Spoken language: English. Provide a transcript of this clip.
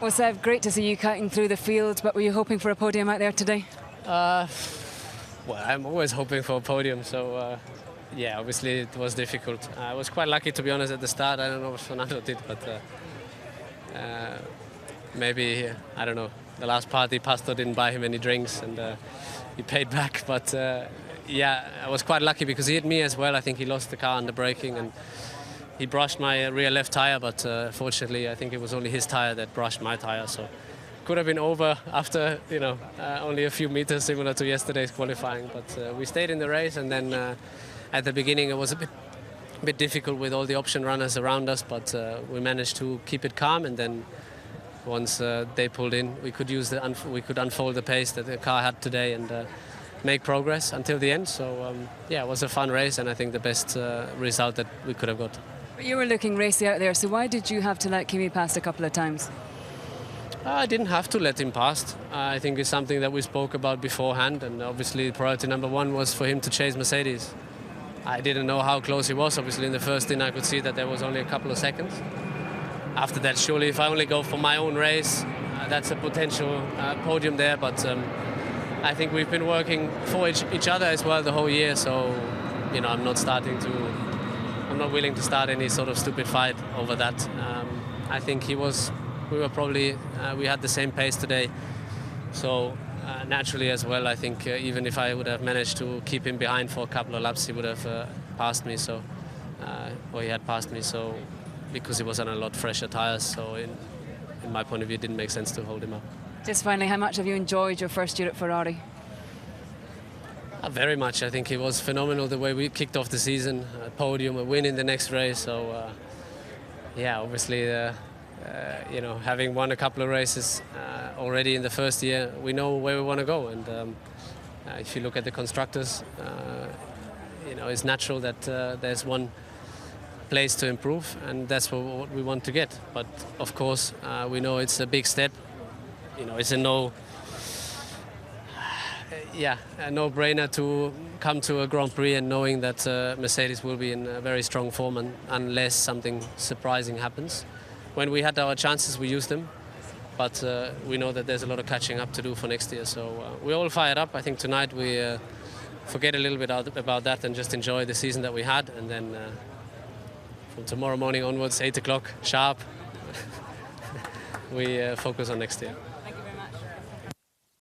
Well, Seb, great to see you cutting through the field, but were you hoping for a podium out there today? Well, I'm always hoping for a podium, so yeah, obviously it was difficult. I was quite lucky, to be honest, at the start. I don't know what Fernando did, but maybe, I don't know, the last party, Pastor didn't buy him any drinks and he paid back. But yeah, I was quite lucky because he hit me as well. I think he lost the car under braking and he brushed my rear left tire, but fortunately I think it was only his tire that brushed my tire, so could have been over after, you know, only a few meters, similar to yesterday's qualifying. But we stayed in the race, and then at the beginning it was a bit difficult with all the option runners around us, but we managed to keep it calm, and then once they pulled in, we could unfold the pace that the car had today and make progress until the end. So yeah, it was a fun race, and I think the best result that we could have got. You were looking racy out there, so why did you have to let Kimi pass a couple of times? I didn't have to let him pass. I think it's something that we spoke about beforehand, and obviously priority number one was for him to chase Mercedes. I didn't know how close he was. Obviously in the first stint I could see that there was only a couple of seconds. After that, surely if I only go for my own race, that's a potential podium there, but I think we've been working for each other as well the whole year, so you know, I'm not willing to start any sort of stupid fight over that. I think we had the same pace today, so naturally as well, I think even if I would have managed to keep him behind for a couple of laps, he would have passed me, so or he had passed me, so because he was on a lot fresher tires, so in my point of view it didn't make sense to hold him up. Just finally, how much have you enjoyed your first year at Ferrari? Very much. I think it was phenomenal the way we kicked off the season, a podium, a win in the next race, so yeah, obviously you know, having won a couple of races already in the first year, we know where we want to go, and if you look at the constructors, you know, it's natural that there's one place to improve, and that's what we want to get. But of course, we know it's a big step. You know, it's a no-brainer to come to a Grand Prix and knowing that Mercedes will be in a very strong form, unless something surprising happens. When we had our chances, we used them, but we know that there's a lot of catching up to do for next year. So we're all fired up. I think tonight we forget a little bit about that and just enjoy the season that we had, and then from tomorrow morning onwards, 8 o'clock sharp, we focus on next year.